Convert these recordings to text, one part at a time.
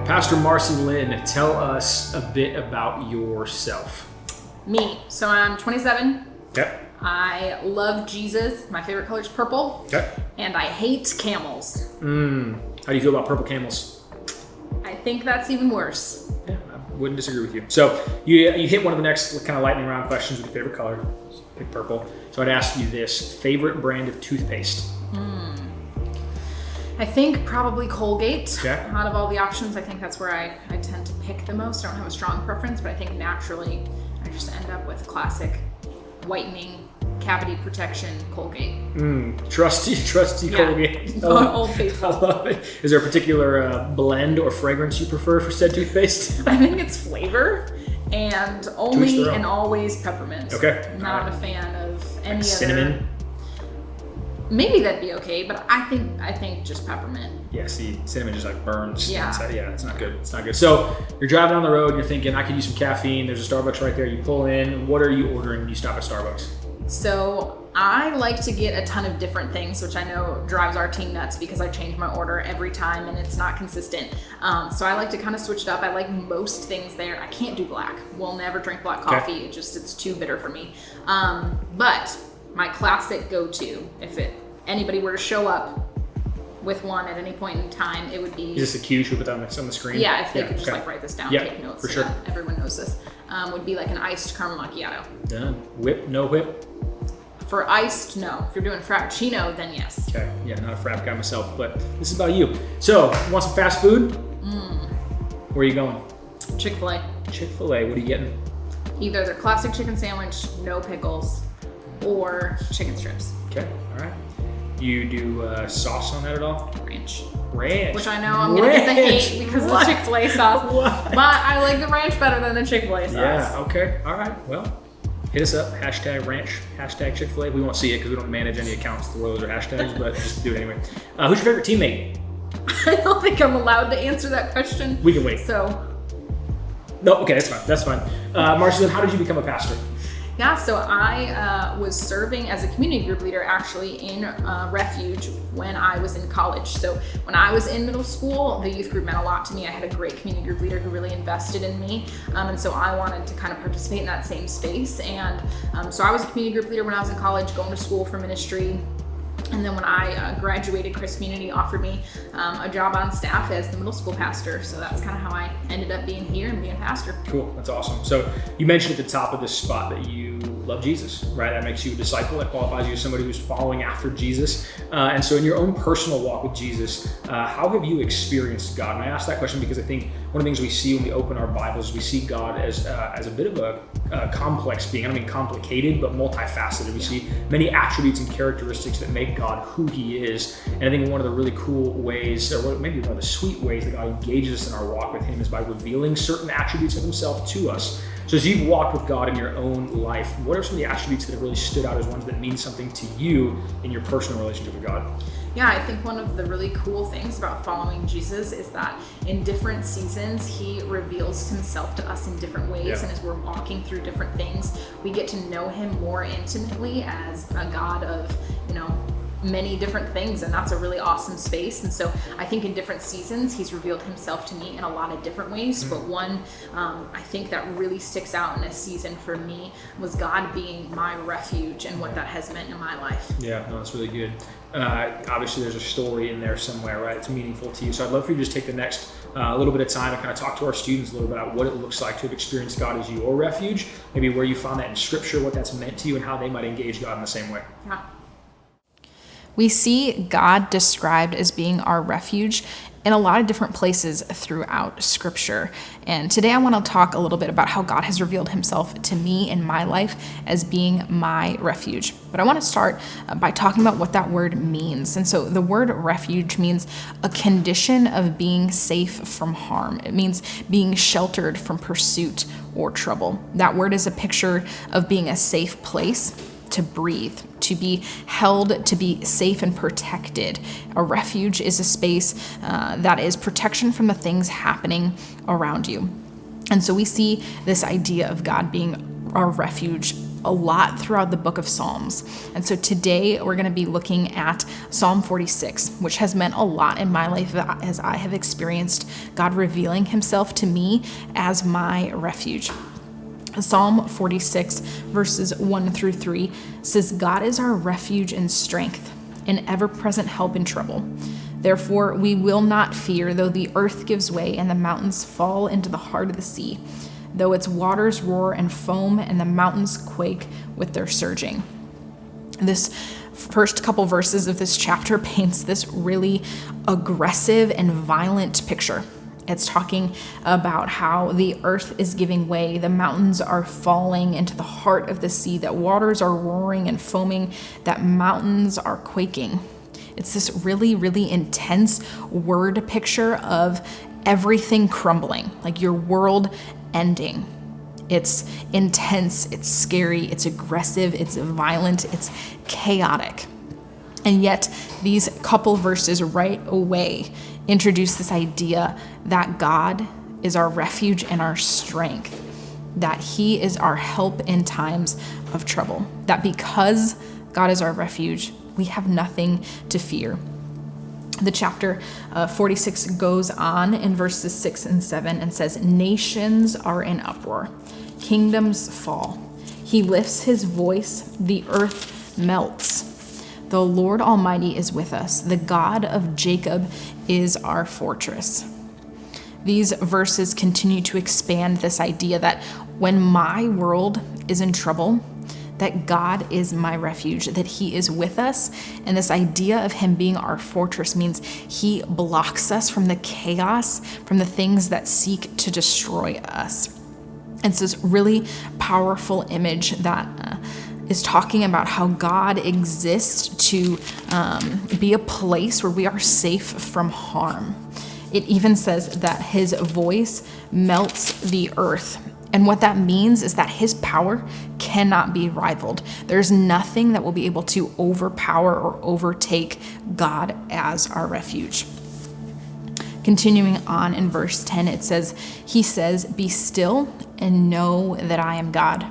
Pastor Marcy Lynn, tell us a bit about yourself. Me. So I'm 27. Okay. I love Jesus. My favorite color is purple. Okay. And I hate camels. How do you feel about purple camels? I think that's even worse. Yeah, I wouldn't disagree with you. So you hit one of the next kind of lightning round questions with your favorite color. Pick purple. So I'd ask you this: favorite brand of toothpaste? I think probably Colgate. Okay. Out of all the options, I think that's where I tend to pick the most. I don't have a strong preference, but I think naturally I just end up with classic whitening, cavity protection Colgate. Trusty Colgate. Old Faithful. I love it. Is there a particular blend or fragrance you prefer for said toothpaste? I think it's flavor and only and always peppermint. Okay. Not a fan of any other. Cinnamon? Maybe that'd be okay, but I think just peppermint. Yeah, see, cinnamon just like burns. Yeah. Inside. Yeah, it's not good. It's not good. So you're driving down the road, you're thinking, I could use some caffeine. There's a Starbucks right there. You pull in. What are you ordering when you stop at Starbucks? So I like to get a ton of different things, which I know drives our team nuts because I change my order every time and it's not consistent. So I like to kind of switch it up. I like most things there. I can't do black. We'll never drink black coffee. Okay. It's too bitter for me. But my classic go-to, if anybody were to show up with one at any point in time, it would be... Is this a cue? Should we put that on the screen? Yeah, if they could just like write this down, take notes. For sure. Everyone knows this. Would be like an iced caramel macchiato. Done. Whip, no whip? For iced, no. If you're doing frappuccino, then yes. Okay. Yeah, not a frap guy myself, but this is about you. So, want some fast food? Where are you going? Chick-fil-A. Chick-fil-A. What are you getting? Either their classic chicken sandwich, no pickles, or chicken strips. Okay. All right. You do sauce on that at all? Ranch. Ranch. Which I know I'm going to get the hate because of the Chick-fil-A sauce. But I like the ranch better than the Chick-fil-A sauce. Yeah, okay. All right. Well, hit us up. #ranch, #Chick-fil-A. We won't see it because we don't manage any accounts to those are hashtags, but just do it anyway. Who's your favorite teammate? I don't think I'm allowed to answer that question. We can wait. So. No, okay, that's fine. Marcy, how did you become a pastor? Yeah, so I was serving as a community group leader actually in Refuge when I was in college. So when I was in middle school, the youth group meant a lot to me. I had a great community group leader who really invested in me. And so I wanted to kind of participate in that same space. And so I was a community group leader when I was in college, going to school for ministry. And then when I graduated, Christ Community offered me a job on staff as the middle school pastor. So that's kind of how I ended up being here and being a pastor. Cool, that's awesome. So you mentioned at the top of this spot that you love Jesus, right? That makes you a disciple. That qualifies you as somebody who's following after Jesus. And so in your own personal walk with Jesus, how have you experienced God? And I ask that question because I think one of the things we see when we open our Bibles, we see God as a bit of a complex being. I don't mean complicated, but multifaceted. We see many attributes and characteristics that make God who he is. And I think one of the really cool ways, or maybe one of the sweet ways that God engages us in our walk with him is by revealing certain attributes of himself to us. So as you've walked with God in your own life, what are some of the attributes that have really stood out as ones that mean something to you in your personal relationship with God? Yeah, I think one of the really cool things about following Jesus is that in different seasons, he reveals himself to us in different ways. Yeah. And as we're walking through different things, we get to know him more intimately as a God of, many different things, and that's a really awesome space. And so I think in different seasons he's revealed himself to me in a lot of different ways, but one I think that really sticks out in a season for me was God being my refuge and what that has meant in my life. Yeah, no, that's really good. Obviously there's a story in there somewhere, right? It's meaningful to you. So I'd love for you to just take the next little bit of time and kind of talk to our students a little bit about what it looks like to have experienced God as your refuge, maybe where you found that in scripture, what that's meant to you, and how they might engage God in the same way. Yeah. We see God described as being our refuge in a lot of different places throughout Scripture. And today I want to talk a little bit about how God has revealed himself to me in my life as being my refuge. But I want to start by talking about what that word means. And so the word refuge means a condition of being safe from harm. It means being sheltered from pursuit or trouble. That word is a picture of being a safe place to breathe, to be held, to be safe and protected. A refuge is a space that is protection from the things happening around you. And so we see this idea of God being our refuge a lot throughout the book of Psalms. And so today we're going to be looking at Psalm 46, which has meant a lot in my life as I have experienced God revealing himself to me as my refuge. Psalm 46 verses 1-3 says, God is our refuge and strength, an ever-present help in trouble. Therefore, we will not fear, though the earth gives way and the mountains fall into the heart of the sea, though its waters roar and foam and the mountains quake with their surging. This first couple verses of this chapter paints this really aggressive and violent picture. It's talking about how the earth is giving way, the mountains are falling into the heart of the sea, that waters are roaring and foaming, that mountains are quaking. It's this really, really intense word picture of everything crumbling, like your world ending. It's intense, it's scary, it's aggressive, it's violent, it's chaotic. And yet these couple verses right away introduce this idea that God is our refuge and our strength, that he is our help in times of trouble, that because God is our refuge, we have nothing to fear. The chapter 46 goes on in verses 6 and 7 and says, nations are in uproar, kingdoms fall. He lifts his voice, the earth melts. The Lord Almighty is with us. The God of Jacob is our fortress. These verses continue to expand this idea that when my world is in trouble, that God is my refuge, that he is with us. And this idea of him being our fortress means he blocks us from the chaos, from the things that seek to destroy us. It's this really powerful image that is talking about how God exists to be a place where we are safe from harm. It even says that his voice melts the earth. And what that means is that his power cannot be rivaled. There's nothing that will be able to overpower or overtake God as our refuge. Continuing on in verse 10, it says, he says, be still and know that I am God.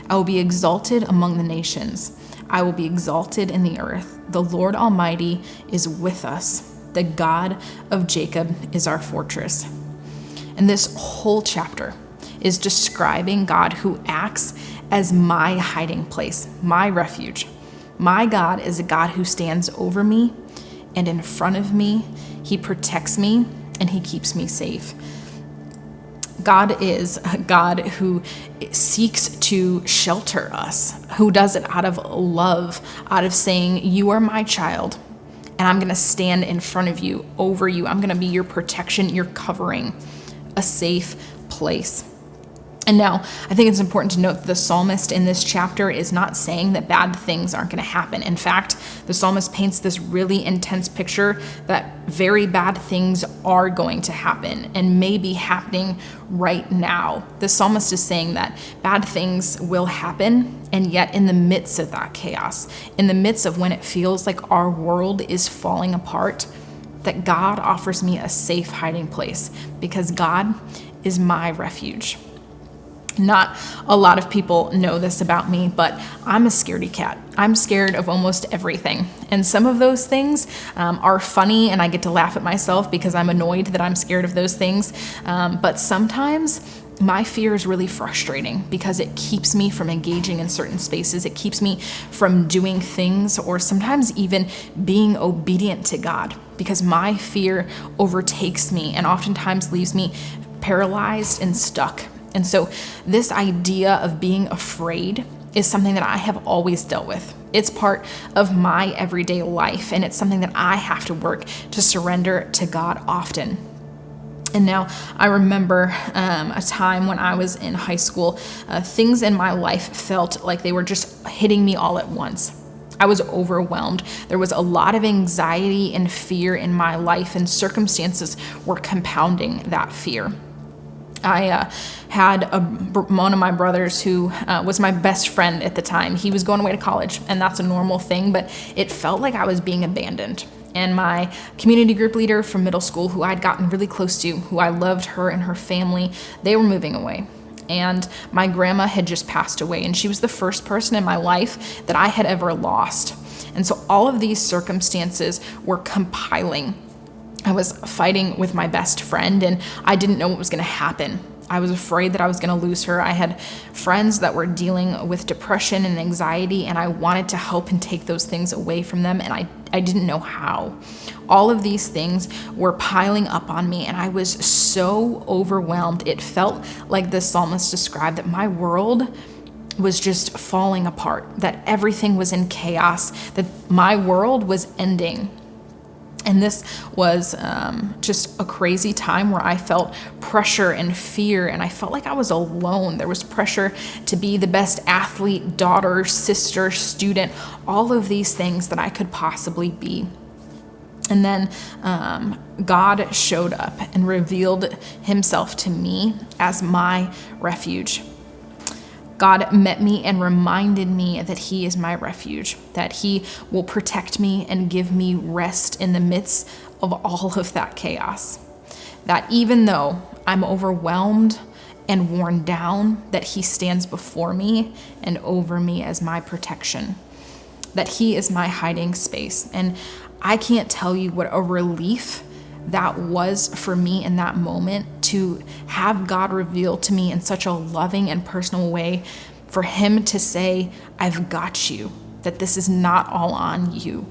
I will be exalted among the nations. I will be exalted in the earth. The Lord Almighty is with us. The God of Jacob is our fortress. And this whole chapter is describing God who acts as my hiding place, my refuge. My God is a God who stands over me and in front of me. He protects me and he keeps me safe. God is a God who seeks to shelter us, who does it out of love, out of saying, you are my child, and I'm going to stand in front of you, over you. I'm going to be your protection, your covering, a safe place. And now, I think it's important to note that the psalmist in this chapter is not saying that bad things aren't going to happen. In fact, the psalmist paints this really intense picture that very bad things are going to happen and may be happening right now. The psalmist is saying that bad things will happen, and yet in the midst of that chaos, in the midst of when it feels like our world is falling apart, that God offers me a safe hiding place because God is my refuge. Not a lot of people know this about me, but I'm a scaredy cat. I'm scared of almost everything. And some of those things are funny, and I get to laugh at myself because I'm annoyed that I'm scared of those things. But sometimes my fear is really frustrating because it keeps me from engaging in certain spaces. It keeps me from doing things or sometimes even being obedient to God because my fear overtakes me and oftentimes leaves me paralyzed and stuck. And so this idea of being afraid is something that I have always dealt with. It's part of my everyday life, and it's something that I have to work to surrender to God often. And now I remember a time when I was in high school, things in my life felt like they were just hitting me all at once. I was overwhelmed. There was a lot of anxiety and fear in my life, and circumstances were compounding that fear. I had one of my brothers who was my best friend at the time. He was going away to college, and that's a normal thing, but it felt like I was being abandoned. And my community group leader from middle school, who I'd gotten really close to, who I loved her and her family, they were moving away. And my grandma had just passed away, and she was the first person in my life that I had ever lost. And so all of these circumstances were compiling. I was fighting with my best friend, and I didn't know what was going to happen. I was afraid that I was going to lose her. I had friends that were dealing with depression and anxiety, and I wanted to help and take those things away from them, and I didn't know how. All of these things were piling up on me, and I was so overwhelmed. It felt like the psalmist described, that my world was just falling apart, that everything was in chaos, that my world was ending. And this was just a crazy time where I felt pressure and fear, and I felt like I was alone. There was pressure to be the best athlete, daughter, sister, student, all of these things that I could possibly be. And then God showed up and revealed himself to me as my refuge. God met me and reminded me that he is my refuge, that he will protect me and give me rest in the midst of all of that chaos. That even though I'm overwhelmed and worn down, that he stands before me and over me as my protection, that he is my hiding space. And I can't tell you what a relief that was for me in that moment, to have God reveal to me in such a loving and personal way, for him to say, I've got you, that this is not all on you.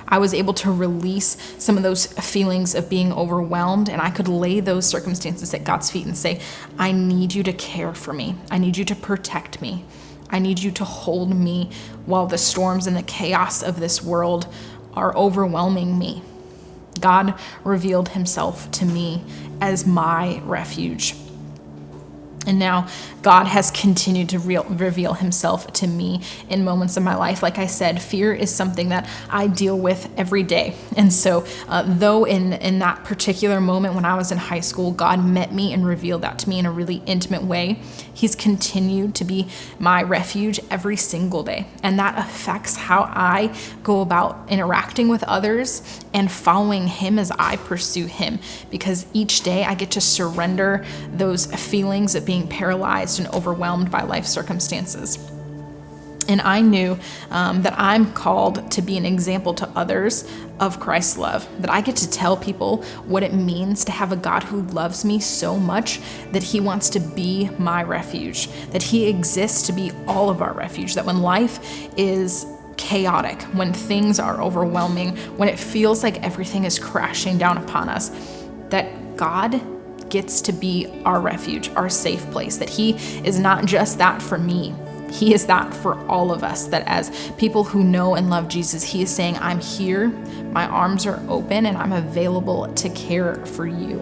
I was able to release some of those feelings of being overwhelmed, and I could lay those circumstances at God's feet and say, I need you to care for me. I need you to protect me. I need you to hold me while the storms and the chaos of this world are overwhelming me. God revealed himself to me as my refuge. And now God has continued to reveal himself to me in moments of my life. Like I said, fear is something that I deal with every day. And so though in that particular moment when I was in high school, God met me and revealed that to me in a really intimate way, he's continued to be my refuge every single day. And that affects how I go about interacting with others and following him as I pursue him. Because each day I get to surrender those feelings of being paralyzed and overwhelmed by life circumstances. And I knew that I'm called to be an example to others of Christ's love, that I get to tell people what it means to have a God who loves me so much that he wants to be my refuge, that he exists to be all of our refuge, that when life is chaotic, when things are overwhelming, when it feels like everything is crashing down upon us, that God gets to be our refuge, our safe place, that he is not just that for me, he is that for all of us, that as people who know and love Jesus, he is saying, I'm here, my arms are open, and I'm available to care for you.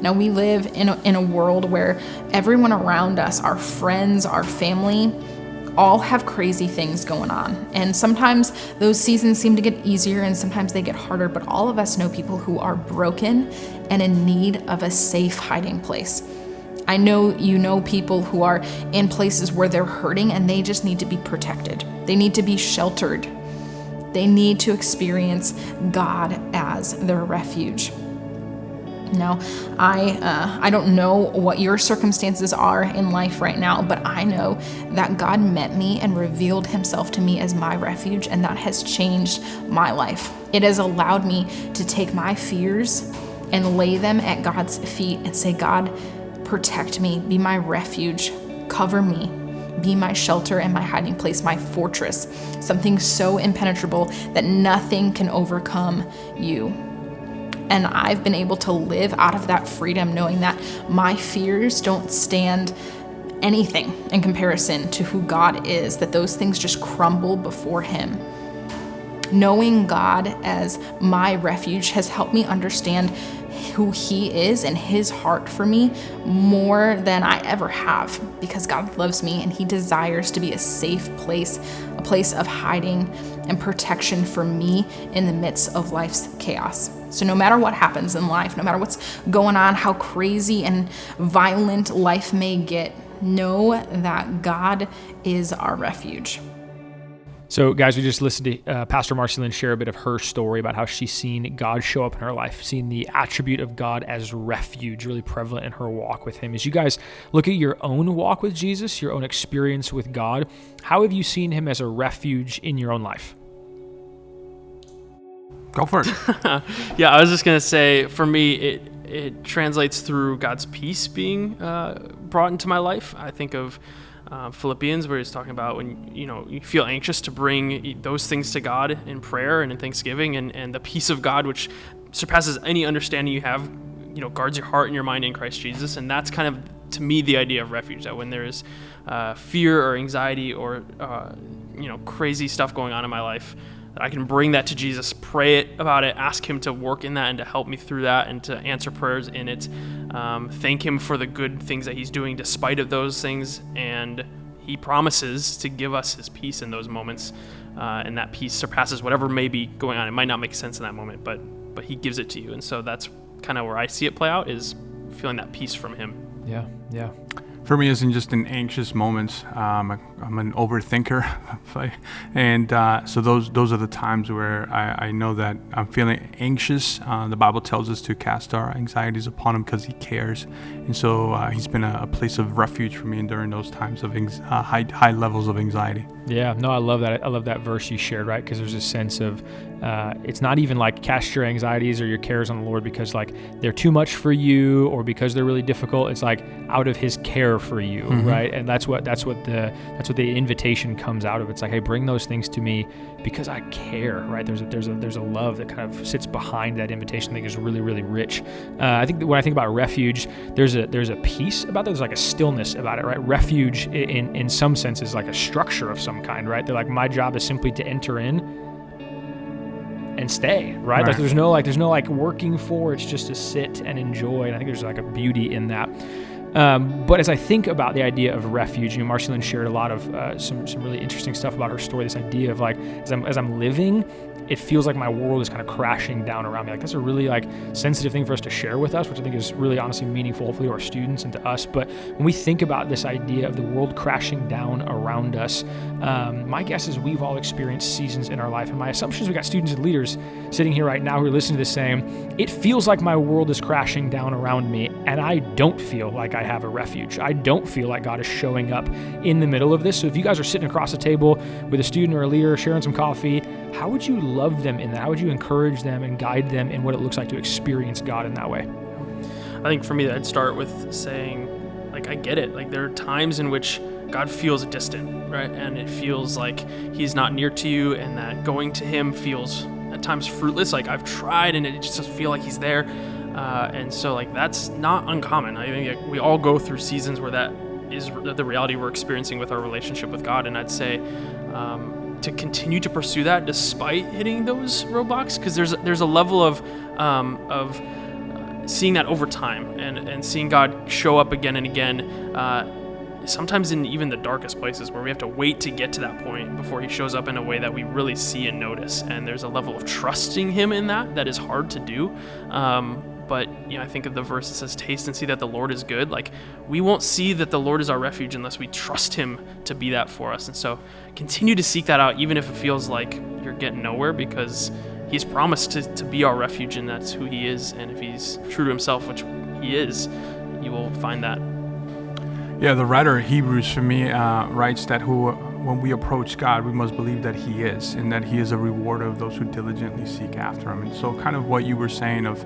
Now, we live in a world where everyone around us, our friends, our family, all have crazy things going on. And sometimes those seasons seem to get easier and sometimes they get harder, but all of us know people who are broken and in need of a safe hiding place. I know you know people who are in places where they're hurting and they just need to be protected. They need to be sheltered. They need to experience God as their refuge. Now, I don't know what your circumstances are in life right now, but I know that God met me and revealed himself to me as my refuge, and that has changed my life. It has allowed me to take my fears and lay them at God's feet and say, God, protect me, be my refuge, cover me, be my shelter and my hiding place, my fortress, something so impenetrable that nothing can overcome you. And I've been able to live out of that freedom, knowing that my fears don't stand anything in comparison to who God is, that those things just crumble before him. Knowing God as my refuge has helped me understand who he is and his heart for me more than I ever have, because God loves me and he desires to be a safe place, a place of hiding and protection for me in the midst of life's chaos. So no matter what happens in life, no matter what's going on, how crazy and violent life may get, know that God is our refuge. So, guys, we just listened to Pastor Marcelin share a bit of her story about how she's seen God show up in her life, seen the attribute of God as refuge really prevalent in her walk with him. As you guys look at your own walk with Jesus, your own experience with God, how have you seen him as a refuge in your own life? Go for it. Yeah, I was just going to say, for me, it translates through God's peace being brought into my life. I think of Philippians, where he's talking about when you feel anxious to bring those things to God in prayer and in thanksgiving, and the peace of God, which surpasses any understanding you have, guards your heart and your mind in Christ Jesus. And that's kind of, to me, the idea of refuge, that when there is fear or anxiety or crazy stuff going on in my life, that I can bring that to Jesus, pray about it, ask him to work in that and to help me through that and to answer prayers in it. Thank him for the good things that he's doing despite of those things. And he promises to give us his peace in those moments. And that peace surpasses whatever may be going on. It might not make sense in that moment, but he gives it to you. And so that's kind of where I see it play out, is feeling that peace from him. Yeah. For me, it's in just in anxious moments. I'm an overthinker, and so those are the times where I know that I'm feeling anxious. The Bible tells us to cast our anxieties upon him because he cares, and so he's been a place of refuge for me during those times of high levels of anxiety. Yeah, no, I love that. I love that verse you shared, right? Because there's a sense of it's not even like cast your anxieties or your cares on the Lord because like they're too much for you or because they're really difficult. It's like out of his care for you, right? And that's what the invitation comes out of. It's like, hey, bring those things to me because I care, right? There's a love that kind of sits behind that invitation. I think is really, really rich. I think that when I think about refuge, there's a peace about that. There's like a stillness about it, right? Refuge in some sense is like a structure of some kind, right? They're like, my job is simply to enter in and stay, right? Like there's no working for, it's just to sit and enjoy. And I think there's like a beauty in that. But as I think about the idea of refuge, Marcelin shared a lot of some really interesting stuff about her story. This idea of like, as I'm living, it feels like my world is kind of crashing down around me. Like that's a really like sensitive thing for us to share with us, which I think is really honestly meaningful, hopefully to our students and to us. But when we think about this idea of the world crashing down around us, my guess is we've all experienced seasons in our life. And my assumption is we got students and leaders sitting here right now who are listening to this saying, it feels like my world is crashing down around me and I don't feel like I have a refuge. I don't feel like God is showing up in the middle of this. So if you guys are sitting across the table with a student or a leader sharing some coffee, how would you love them in that? How would you encourage them and guide them in what it looks like to experience God in that way? I think for me, I'd start with saying, like, I get it. Like, there are times in which God feels distant, right? And it feels like he's not near to you, and that going to him feels at times fruitless. Like, I've tried, and it just doesn't feel like he's there. And so, like, that's not uncommon. I think we all go through seasons where that is the reality we're experiencing with our relationship with God. And I'd say to continue to pursue that despite hitting those roadblocks, because there's a level of seeing that over time and seeing God show up again and again, sometimes in even the darkest places where we have to wait to get to that point before he shows up in a way that we really see and notice. And there's a level of trusting him in that is hard to do. But I think of the verse that says, taste and see that the Lord is good. Like, we won't see that the Lord is our refuge unless we trust him to be that for us. And so continue to seek that out, even if it feels like you're getting nowhere, because he's promised to be our refuge, and that's who he is. And if he's true to himself, which he is, you will find that. Yeah, the writer of Hebrews, for me, writes that when we approach God, we must believe that he is, and that he is a rewarder of those who diligently seek after him. And so kind of what you were saying of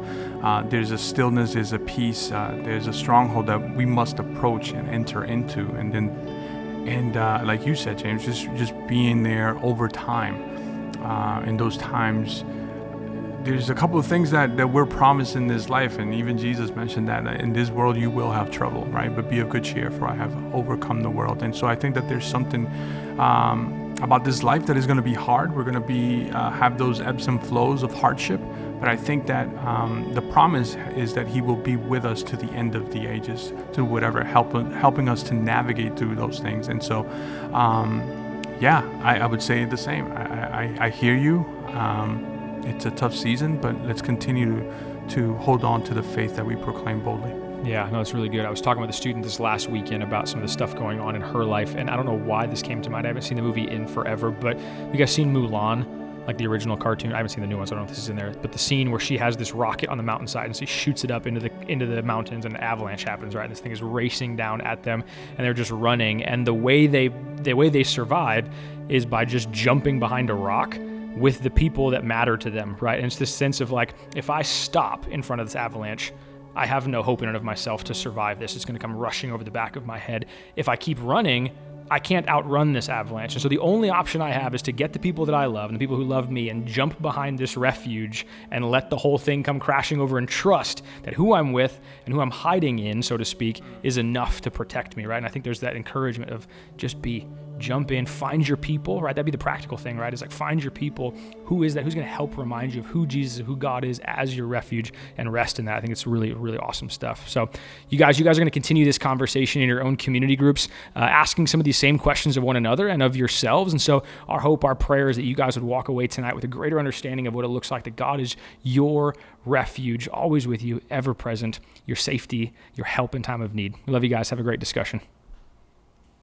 there's a stillness, there's a peace, there's a stronghold that we must approach and enter into. And like you said, James, just being there over time. In those times, there's a couple of things that we're promised in this life, and even Jesus mentioned that in this world you will have trouble, right? But be of good cheer, for I have overcome the world. And so I think that there's something about this life that is going to be hard. We're going to have those ebbs and flows of hardship, but I think that the promise is that he will be with us to the end of the ages, to whatever, helping us to navigate through those things. And so, I would say the same. I hear you. It's a tough season, but let's continue to hold on to the faith that we proclaim boldly. Yeah, no, it's really good. I was talking with a student this last weekend about some of the stuff going on in her life, and I don't know why this came to mind. I haven't seen the movie in forever, but you guys seen Mulan, like the original cartoon? I haven't seen the new one, so I don't know if this is in there. But the scene where she has this rocket on the mountainside, and she shoots it up into the mountains, and an avalanche happens, right? And this thing is racing down at them, and they're just running. And the way they survive is by just jumping behind a rock with the people that matter to them, right? And it's this sense of like, if I stop in front of this avalanche, I have no hope in and of myself to survive this. It's going to come rushing over the back of my head. If I keep running, I can't outrun this avalanche. And so the only option I have is to get the people that I love and the people who love me and jump behind this refuge and let the whole thing come crashing over and trust that who I'm with and who I'm hiding in, so to speak, is enough to protect me, right? And I think there's that encouragement of just jump in, find your people, right? That'd be the practical thing, right? It's like, find your people. Who is that? Who's going to help remind you of who Jesus, who God is as your refuge, and rest in that. I think it's really, really awesome stuff. So you guys are going to continue this conversation in your own community groups, asking some of these same questions of one another and of yourselves. And so our hope, our prayer is that you guys would walk away tonight with a greater understanding of what it looks like that God is your refuge, always with you, ever present, your safety, your help in time of need. We love you guys. Have a great discussion.